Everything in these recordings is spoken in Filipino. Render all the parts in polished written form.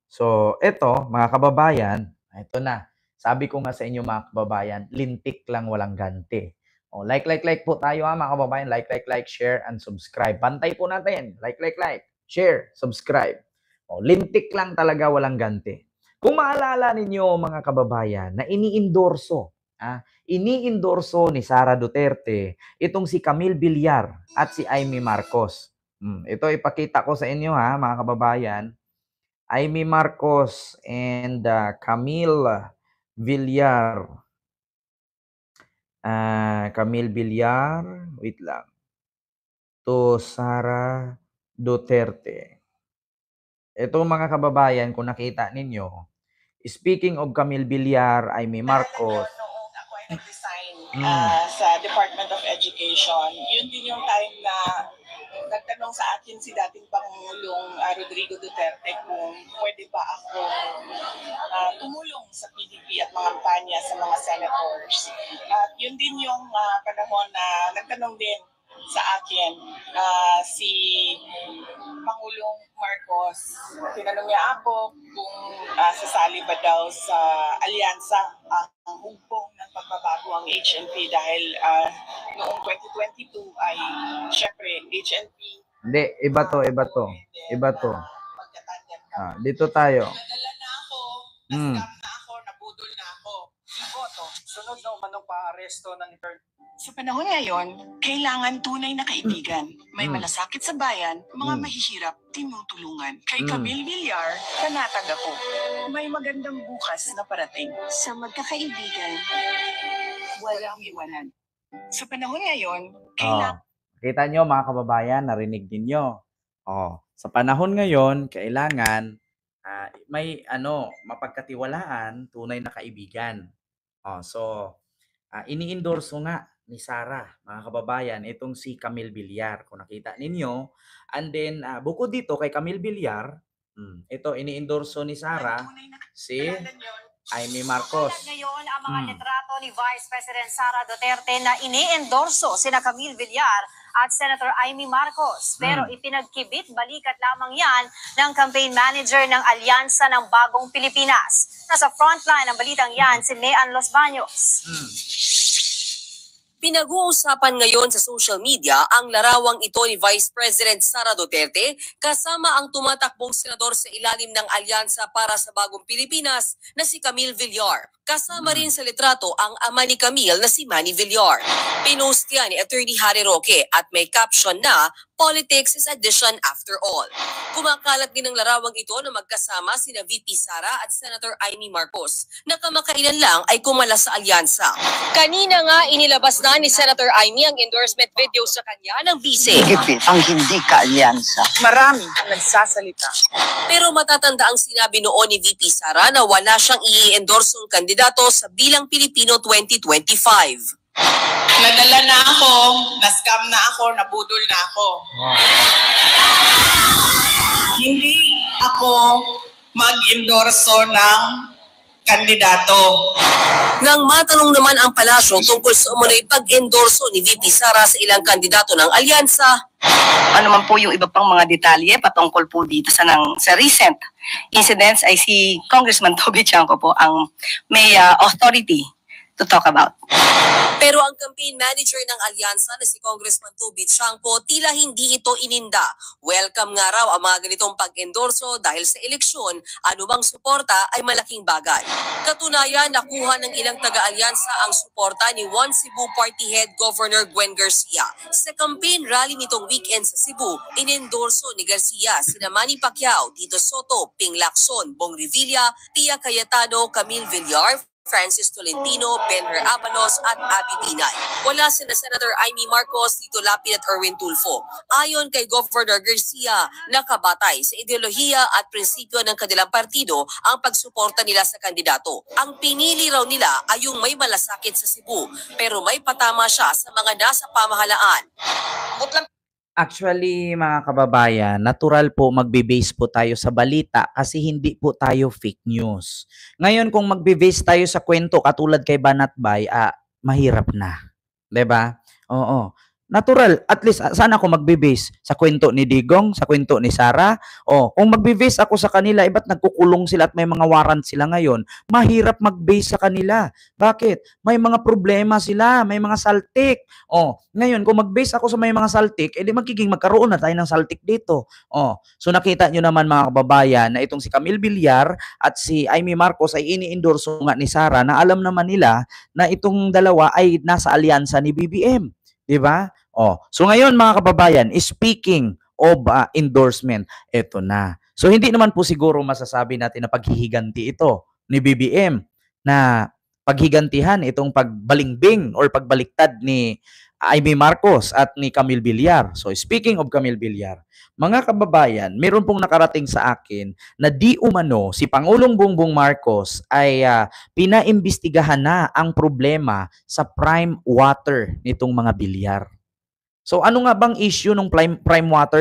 So, eto mga kababayan, ito na. Sabi ko nga sa inyo mga kababayan, lintik lang walang ganti. Like po tayo mga kababayan. Like, share, and subscribe. Bantay po natin. Like, share, subscribe. Lintik lang talaga walang ganti. Kung maalala ninyo mga kababayan na iniindorso ni Sara Duterte itong si Camille Villar at si Amy Marcos. Ito ipakita ko sa inyo mga kababayan. Amy Marcos and Camille Villar. Camille Villar, wait lang. To Sara Duterte. Ito mga kababayan, kung nakita ninyo, speaking of Camille Villar, Amy Marcos. Noong ako ay nag-design sa Department of Education, yun din yung time na nagtanong sa akin si dating Pangulong Rodrigo Duterte kung pwede ba ako tumulong sa PDP at mga kampanya sa mga senators. At yun din yung panahon na nagtanong din sa akin si Pangulong Marcos. Tinanong niya ako kung sasali ba daw sa alyansa ang hugbong ng pagbabago ang HNP dahil noong 2022 ay syempre HNP. Hindi, iba to. Dito tayo. Nadala na ako, na-scam na ako, nabudol na ako. Iboto, sunod na umanong pa-aresto ng sa panahon ngayon, kailangan tunay na kaibigan. May malasakit sa bayan, mga mahihirap, tinutulungan. Kay Camille Villar, panatag ako. May magandang bukas na parating. Sa magkakaibigan, walang iwanan. Sa panahon ngayon, kailangan... Kita nyo mga kababayan, narinig ninyo. Sa panahon ngayon, kailangan may mapagkatiwalaan, tunay na kaibigan. Ini-endorso nga ni Sara, mga kababayan, itong si Camille Villar, kung nakita ninyo. And then, bukod dito kay Camille Villar, ito, ini-endorso ni Sara, si Amy Marcos. Ngayon, ang mga litrato ni Vice President Sara Duterte na ini-endorso sina Camille Villar at Senator Amy Marcos. Pero ipinagkibit, balikat lamang yan ng campaign manager ng Alyansa ng Bagong Pilipinas. Nasa frontline ng balitang yan si Mean Los Baños. Pinag-uusapan ngayon sa social media ang larawang ito ni Vice President Sara Duterte kasama ang tumatakbong senador sa ilalim ng Alyansa para sa Bagong Pilipinas na si Camille Villar. Kasama rin sa litrato ang ama ni Camille na si Manny Villar. Pinost yan ni Attorney Harry Roque at may caption na "Politics is addition after all." Kumakalat din ang larawang ito na magkasama sina VP Sara at Senator Amy Marcos na kamakailan lang ay kumala sa alyansa. Kanina nga inilabas na ni Senator Amy ang endorsement video sa kanya ng bise. Higit ang hindi ka-alyansa. Marami ang nagsasalita. Pero matatanda ang sinabi noon ni VP Sara na wala siyang i-endorsong kandidato sa Bilang Pilipino 2025. Nadala na ako, na-scam na ako, nabudol na ako. Hindi ako mag-endorso ng kandidato. Nang matanong naman ang palasyo tungkol sa umunay pag-endorso ni VP Sara sa ilang kandidato ng alyansa, Ano man po yung iba pang mga detalye patungkol po dito sa recent incidents ay si Congressman Toby Chanco po ang may authority to talk about. Pero ang campaign manager ng alyansa na si Congressman Toby Chanco tila hindi ito ininda. Welcome nga raw ang mga ganitong pag-endorso dahil sa eleksyon, anumang suporta ay malaking bagay. Katunayan, nakuha ng ilang taga-alyansa ang suporta ni One Cebu Party Head Governor Gwen Garcia. Sa campaign rally nitong weekend sa Cebu, inendorso ni Garcia sina Manny Pacquiao, Tito Soto, Ping Lacson, Bong Revilla, Pia Cayetano, Camille Villar, Francis Tolentino, Benher Abanos at Abby Binay. Wala sina Senator Amy Marcos, Tito Lapid at Erwin Tulfo. Ayon kay Governor Garcia, nakabatay sa ideolohiya at prinsipyo ng kanilang partido ang pagsuporta nila sa kandidato. Ang pinili raw nila ay yung may malasakit sa Cebu, pero may patama siya sa mga nasa pamahalaan. Actually, mga kababayan, natural po magbe-base po tayo sa balita kasi hindi po tayo fake news. Ngayon, kung magbe-base tayo sa kwento katulad kay Banat Bay, mahirap na. 'Di ba? Oo. Natural. At least, sana ako magbe-base sa kwento ni Digong, sa kwento ni Sara. O, kung magbe-base ako sa kanila, ba't nagkukulong sila at may mga warrant sila ngayon? Mahirap mag-base sa kanila. Bakit? May mga problema sila, may mga saltik. O, ngayon, kung mag-base ako sa may mga saltik, edi magkaroon na tayo ng saltik dito. O, so nakita nyo naman mga kababayan na itong si Camille Villar at si Amy Marcos ay ini-endorso nga ni Sara na alam naman nila na itong dalawa ay nasa alyansa ni BBM. Diba? Oh, so ngayon mga kababayan, speaking of endorsement, eto na. So hindi naman po siguro masasabi natin na paghihiganti ito ni BBM na paghigantihan itong pagbalingbing or pagbaliktad ni Amy Marcos at ni Camille Villar. So speaking of Camille Villar, mga kababayan, meron pong nakarating sa akin na di umano si Pangulong Bongbong Marcos ay pinaimbestigahan na ang problema sa prime water nitong mga Villar. So ano nga bang issue ng prime water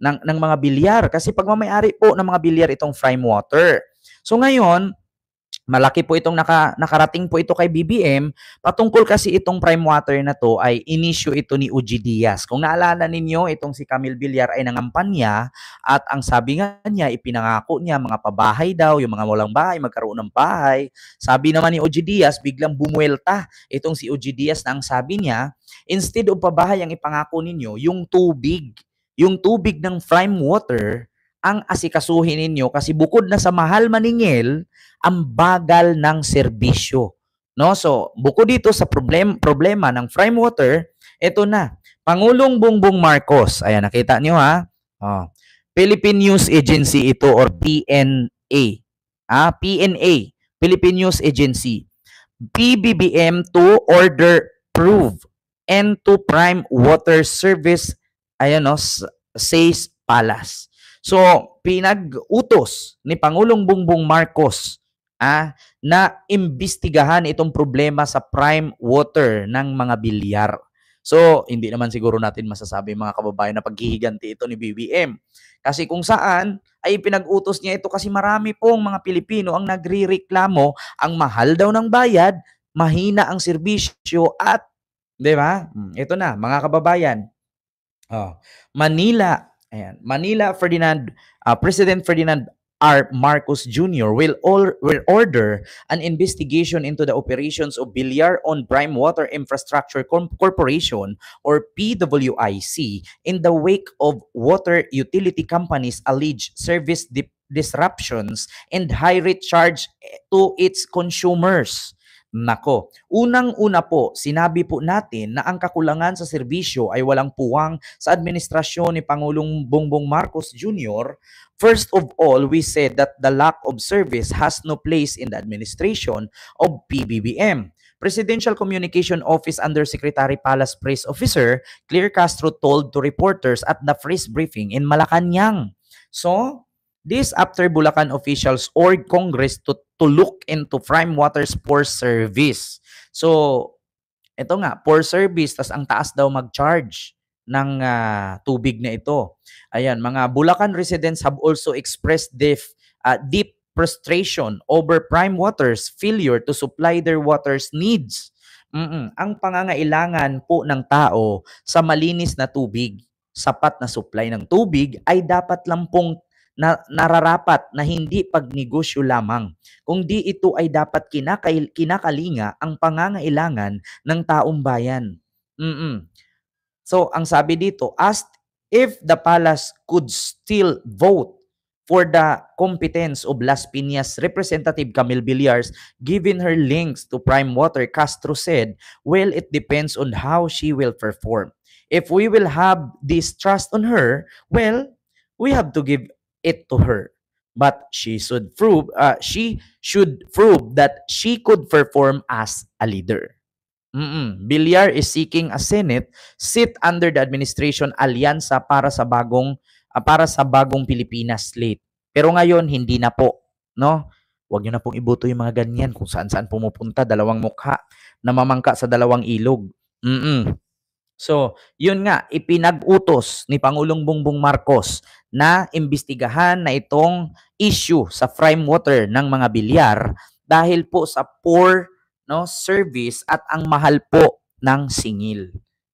ng mga Villar? Kasi pagmamayari po ng mga Villar itong prime water. So ngayon, malaki po itong nakarating po ito kay BBM. Patungkol kasi itong prime water na to ay inisyu ito ni Uji Diaz. Kung naalala ninyo, itong si Camille Villar ay nangampanya at ang sabi nga niya, ipinangako niya mga pabahay daw, yung mga walang bahay, magkaroon ng bahay. Sabi naman ni Uji Diaz, biglang bumuelta itong si Uji Diaz na ang sabi niya, instead of pabahay ang ipangako ninyo, yung tubig ng prime water, ang asikasuhin ninyo kasi bukod na sa mahal maningil, ang bagal ng serbisyo. No? So, bukod dito sa problema ng prime water, ito na. Pangulong Bongbong Marcos, ayan, nakita nyo ha? Oh. Philippine News Agency ito or PNA. PNA, Philippine News Agency. PBBM to order prove end to prime water service, ayan no, says Palace. So, pinag-utos ni Pangulong Bongbong Marcos na imbestigahan itong problema sa prime water ng mga Villar. So, hindi naman siguro natin masasabi mga kababayan na paghihiganti ito ni BBM. Kasi kung saan ay pinag-utos niya ito kasi marami pong mga Pilipino ang nagrereklamo, ang mahal daw ng bayad, mahina ang serbisyo at, di ba? Ito na, mga kababayan. Manila, President Ferdinand R. Marcos Jr. will order an investigation into the operations of Villar-owned Prime Water Infrastructure Corporation or PWIC in the wake of water utility companies' alleged service disruptions and high rate charge to its consumers. Nako, unang-una po, sinabi po natin na ang kakulangan sa serbisyo ay walang puwang sa administrasyon ni Pangulong Bongbong Marcos Jr. First of all, we said that the lack of service has no place in the administration of PBBM. Presidential Communication Office Undersecretary Palace Press Officer Claire Castro told to reporters at the press briefing in Malacanang. So, this after Bulacan officials ordered Congress to look into prime water's poor service. So, ito nga, poor service, tas ang taas daw mag-charge ng tubig na ito. Ayan, mga Bulacan residents have also expressed deep frustration over prime water's failure to supply their water's needs. Ang pangangailangan po ng tao sa malinis na tubig, sapat na supply ng tubig ay dapat lang pong nararapat na hindi pagnegosyo lamang, kundi ito ay dapat kinakalinga ang pangangailangan ng taong bayan. So, ang sabi dito, asked if the palace could still vote for the competence of Las Piñas Representative Camille Villar, given her links to prime water, Castro said, well, it depends on how she will perform. If we will have this trust on her, well, we have to give it to her, but she should prove that she could perform as a leader. Villar is seeking a Senate seat under the administration alyansa para sa bagong Pilipinas slate. Pero ngayon hindi na po, no? Huwag niyo na pong iboto yung mga ganyan kung saan-saan pumupunta, dalawang mukha na mamangka sa dalawang ilog. So, yun nga, ipinag-utos ni Pangulong Bongbong Marcos na imbestigahan na itong issue sa prime water ng mga Villar dahil po sa poor service at ang mahal po ng singil.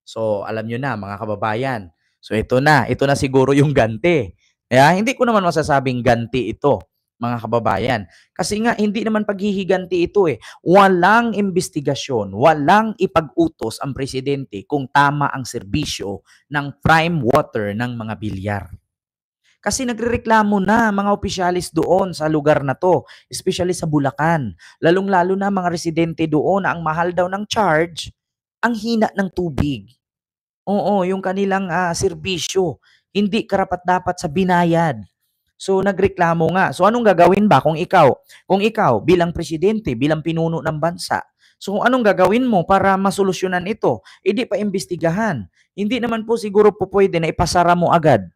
So, alam nyo na, mga kababayan. So, ito na siguro yung ganti. Hindi ko naman masasabing ganti ito, mga kababayan. Kasi nga, hindi naman paghihiganti ito eh. Walang investigasyon, walang ipag-utos ang presidente kung tama ang serbisyo ng prime water ng mga bilyar. Kasi nagrereklamo na mga opisyalis doon sa lugar na to, especially sa Bulacan. Lalong-lalo na mga residente doon na ang mahal daw ng charge, ang hina ng tubig. Oo, yung kanilang serbisyo, hindi karapat-dapat sa binayad. So nagreklamo nga. So anong gagawin ba kung ikaw bilang presidente, bilang pinuno ng bansa? So anong gagawin mo para masolusyonan ito? Hindi pa imbestigahan. Hindi naman po siguro po pwede na ipasara mo agad.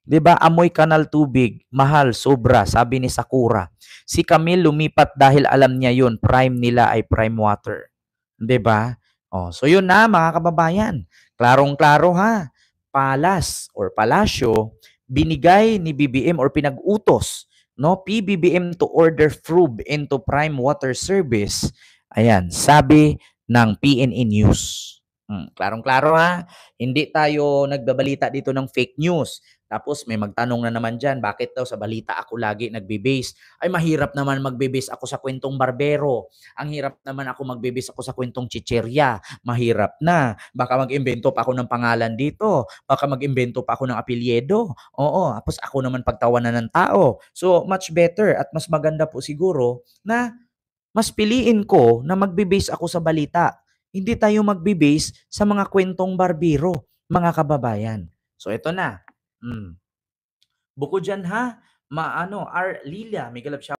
'Di ba? Amoy kanal tubig, mahal, sobra, sabi ni Sakura. Si Camille lumipat dahil alam niya 'yun, prime nila ay prime water. 'Di ba? Oh, so 'yun na mga kababayan. Klarong-klaro ha. Palasyo, binigay ni BBM or pinag-utos, no, PBBM to order FRUB into Prime Water Service. Ayan, sabi ng PNE News. Klarong-klaro ha. Hindi tayo nagbabalita dito ng fake news. Tapos may magtanong na naman dyan, bakit daw sa balita ako lagi nagbe-base? Ay mahirap naman magbe-base ako sa kwentong barbero. Ang hirap naman ako magbe-base ako sa kwentong chicherya. Mahirap na. Baka mag-imbento pa ako ng pangalan dito. Baka mag-imbento pa ako ng apelyido. Oo, tapos ako naman pagtawanan ng tao. So much better at mas maganda po siguro na mas piliin ko na magbe-base ako sa balita. Hindi tayo magbe-base sa mga kwentong barbero, mga kababayan. So ito na. Bukod dyan ha, Lilia, may galap siya.